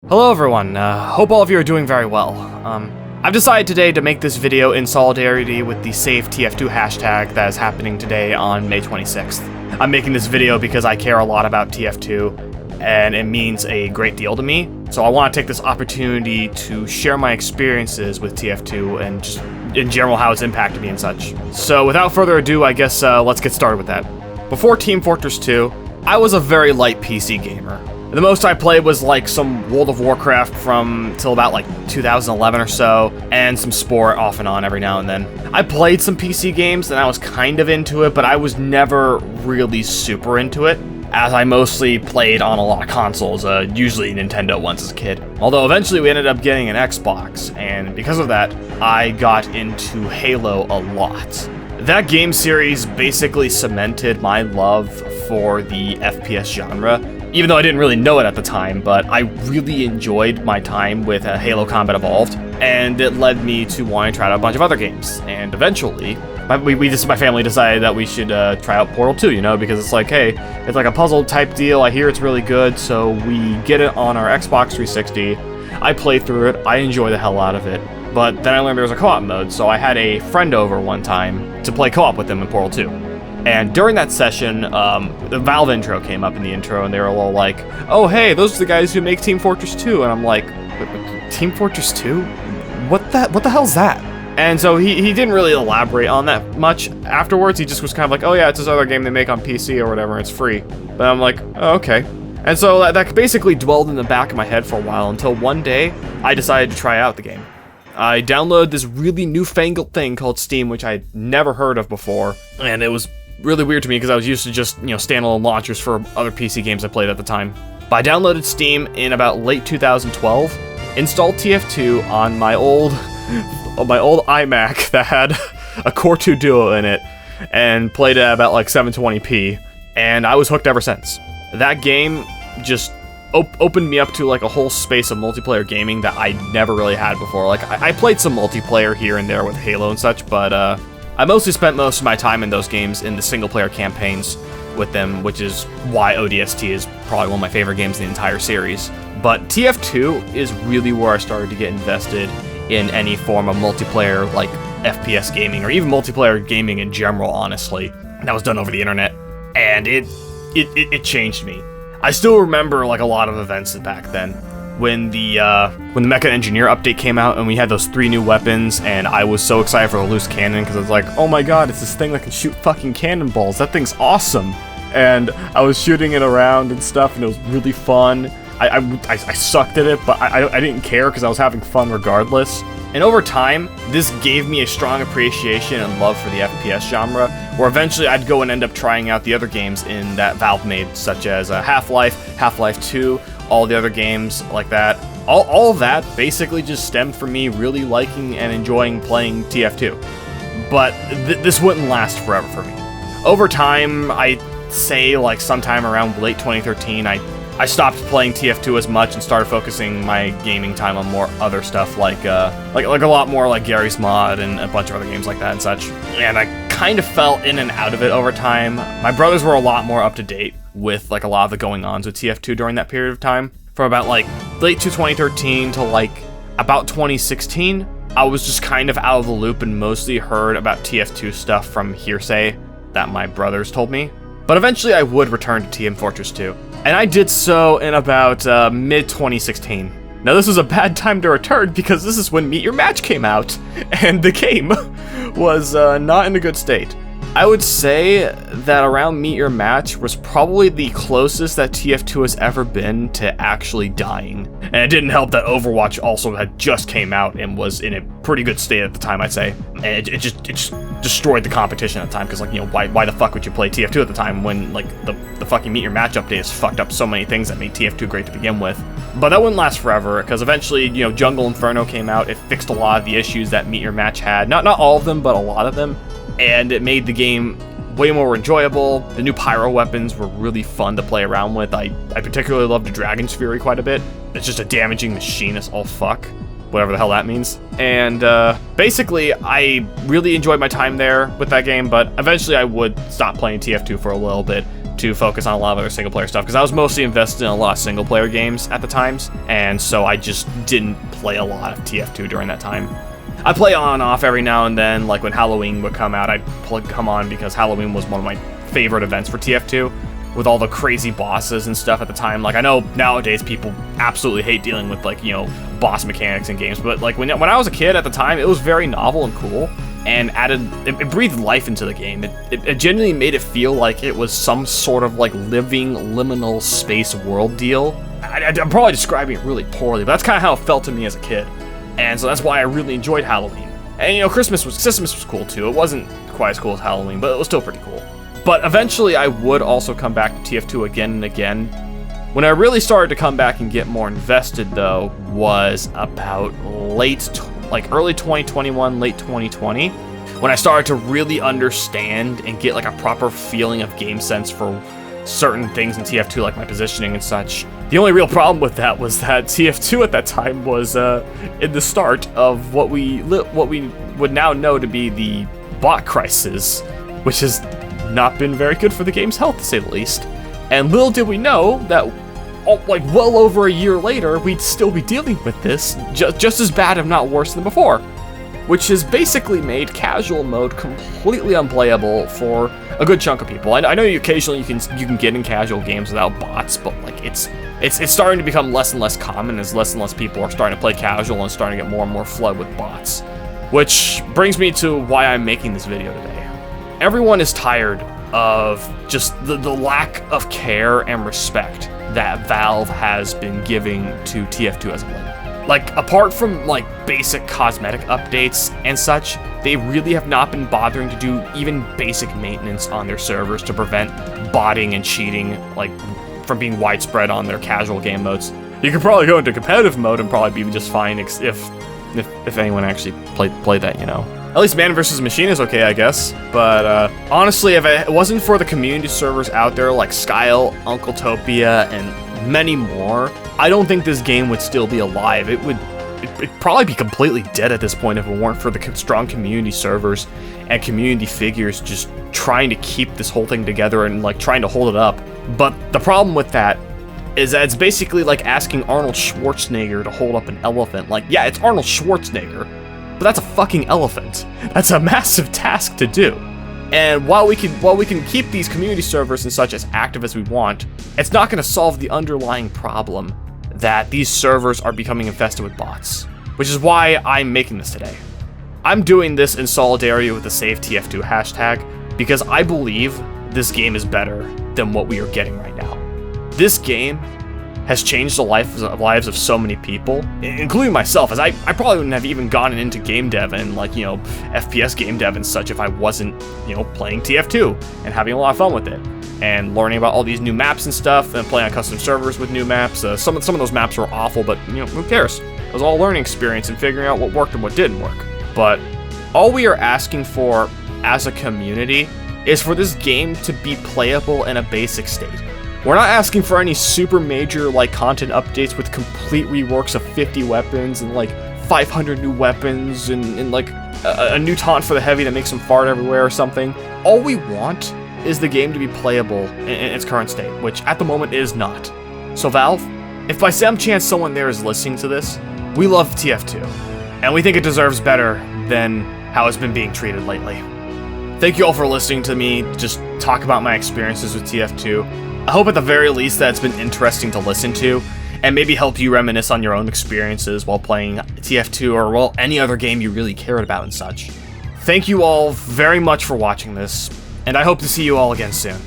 Hello everyone, hope all of you are doing very well. I've decided today to make this video in solidarity with the Save TF2 hashtag that is happening today on May 26th. I'm making this video because I care a lot about TF2, and it means a great deal to me, so I want to take this opportunity to share my experiences with TF2 and just in general how it's impacted me and such. So without further ado, I guess let's get started with that. Before Team Fortress 2, I was a very light PC gamer. The most I played was like some World of Warcraft from till about like 2011 or so, and some Sport off and on every now and then. I played some PC games and I was kind of into it, but I was never really super into it, as I mostly played on a lot of consoles, usually Nintendo ones as a kid. Although eventually we ended up getting an Xbox, and because of that, I got into Halo a lot. That game series basically cemented my love for the FPS genre, even though I didn't really know it at the time, but I really enjoyed my time with Halo Combat Evolved, and it led me to wanting to try out a bunch of other games. And eventually, my family decided that we should try out Portal 2, you know, because it's like, hey, it's like a puzzle type deal, I hear it's really good, so we get it on our Xbox 360, I play through it, I enjoy the hell out of it, but then I learned there was a co-op mode, so I had a friend over one time to play co-op with them in Portal 2. And during that session, the Valve intro came up in the intro, and they were all like, oh hey, those are the guys who make Team Fortress 2, and I'm like, Team Fortress 2? What the hell's that? And so he didn't really elaborate on that much afterwards. He just was kind of like, oh yeah, it's this other game they make on PC or whatever, and it's free. But I'm like, oh, okay. And so that basically dwelled in the back of my head for a while, until one day, I decided to try out the game. I downloaded this really newfangled thing called Steam, which I'd never heard of before, and it was really weird to me because I was used to just, standalone launchers for other PC games I played at the time. But I downloaded Steam in about late 2012, installed TF2 on my old iMac that had a Core 2 Duo in it, and played it at about like 720p, and I was hooked ever since. That game just opened me up to like a whole space of multiplayer gaming that I never really had before. Like, I played some multiplayer here and there with Halo and such, but I mostly spent most of my time in those games in the single-player campaigns with them, which is why ODST is probably one of my favorite games in the entire series. But TF2 is really where I started to get invested in any form of multiplayer, like FPS gaming, or even multiplayer gaming in general, honestly. That was done over the internet, and it changed me. I still remember like a lot of events back then. When the Mecha Engineer update came out and we had those 3 new weapons, and I was so excited for the loose cannon because I was like, oh my god, it's this thing that can shoot fucking cannonballs. That thing's awesome. And I was shooting it around and stuff, and it was really fun. I sucked at it, but I didn't care because I was having fun regardless. And over time, this gave me a strong appreciation and love for the FPS genre, where eventually I'd go and end up trying out the other games in that Valve made, such as Half-Life, Half-Life 2, all the other games like that. All of that basically just stemmed from me really liking and enjoying playing TF2. But this wouldn't last forever for me. Over time, I'd say like sometime around late 2013, I stopped playing TF2 as much and started focusing my gaming time on more other stuff, like a lot more like Gary's Mod and a bunch of other games like that and such. And I kind of fell in and out of it over time. My brothers were a lot more up to date with like a lot of the going-ons with TF2 during that period of time. From about like late 2013 to like about 2016, I was just kind of out of the loop and mostly heard about TF2 stuff from hearsay that my brothers told me. But eventually I would return to Team Fortress 2. And I did so in about mid-2016. Now this was a bad time to return because this is when Meet Your Match came out, and the game was not in a good state. I would say that around Meet Your Match was probably the closest that TF2 has ever been to actually dying. And it didn't help that Overwatch also had just came out and was in a pretty good state at the time, I'd say. And it just destroyed the competition at the time, because like, why the fuck would you play TF2 at the time when like the fucking Meet Your Match update has fucked up so many things that made TF2 great to begin with. But that wouldn't last forever, because eventually, Jungle Inferno came out. It fixed a lot of the issues that Meet Your Match had. Not all of them, but a lot of them. And it made the game way more enjoyable. The new pyro weapons were really fun to play around with. I particularly loved the Dragon's Fury quite a bit. It's just a damaging machine as all fuck. Whatever the hell that means. And basically, I really enjoyed my time there with that game, but eventually I would stop playing TF2 for a little bit to focus on a lot of other single player stuff, because I was mostly invested in a lot of single player games at the times, and so I just didn't play a lot of TF2 during that time. I play on and off every now and then, like when Halloween would come out, I'd come on because Halloween was one of my favorite events for TF2, with all the crazy bosses and stuff at the time. Like, I know nowadays people absolutely hate dealing with, like, you know, boss mechanics in games, but like when I was a kid at the time, it was very novel and cool, and it breathed life into the game. It genuinely made it feel like it was some sort of like living liminal space world deal. I'm probably describing it really poorly, but that's kind of how it felt to me as a kid. And so that's why I really enjoyed Halloween. And, you know, Christmas was cool too. It wasn't quite as cool as Halloween, but it was still pretty cool. But eventually I would also come back to TF2 again and again. When I really started to come back and get more invested, though, was about early 2021, late 2020, when I started to really understand and get like a proper feeling of game sense for certain things in TF2, like my positioning and such. The only real problem with that was that TF2 at that time was in the start of what we would now know to be the bot crisis, which has not been very good for the game's health, to say the least. And little did we know that, like, well over a year later, we'd still be dealing with this, just as bad, if not worse, than before. Which has basically made casual mode completely unplayable for a good chunk of people. I know occasionally you can get in casual games without bots, but like it's starting to become less and less common as less and less people are starting to play casual and starting to get more and more flood with bots. Which brings me to why I'm making this video today. Everyone is tired of just the lack of care and respect that Valve has been giving to TF2 as of late. Like, apart from, like, basic cosmetic updates and such, they really have not been bothering to do even basic maintenance on their servers to prevent botting and cheating, like, from being widespread on their casual game modes. You could probably go into competitive mode and probably be just fine if anyone actually played that, you know. At least Man vs. Machine is okay, I guess. But, honestly, if it wasn't for the community servers out there like Skyle, Uncletopia, and many more, I don't think this game would still be alive. It'd probably be completely dead at this point if it weren't for the strong community servers and community figures just trying to keep this whole thing together and like trying to hold it up. But the problem with that is that it's basically like asking Arnold Schwarzenegger to hold up an elephant. Like, yeah, it's Arnold Schwarzenegger, but that's a fucking elephant. That's a massive task to do. And while we can keep these community servers and such as active as we want, it's not going to solve the underlying problem that these servers are becoming infested with bots. Which is why I'm making this today. I'm doing this in solidarity with the Save TF2 hashtag because I believe this game is better than what we are getting right now. This game has changed the lives of so many people, including myself, as I probably wouldn't have even gone into game dev and, like, you know, FPS game dev and such if I wasn't, you know, playing TF2 and having a lot of fun with it and learning about all these new maps and stuff and playing on custom servers with new maps. Some of those maps were awful, but, you know, who cares? It was all a learning experience and figuring out what worked and what didn't work. But all we are asking for as a community is for this game to be playable in a basic state. We're not asking for any super major, like, content updates with complete reworks of 50 weapons and, like, 500 new weapons and like, a new taunt for the heavy that makes them fart everywhere or something. All we want is the game to be playable in its current state, which at the moment is not. So Valve, if by some chance someone there is listening to this, we love TF2, and we think it deserves better than how it's been being treated lately. Thank you all for listening to me just talk about my experiences with TF2. I hope at the very least that it's been interesting to listen to, and maybe help you reminisce on your own experiences while playing TF2 or, well, any other game you really cared about and such. Thank you all very much for watching this, and I hope to see you all again soon.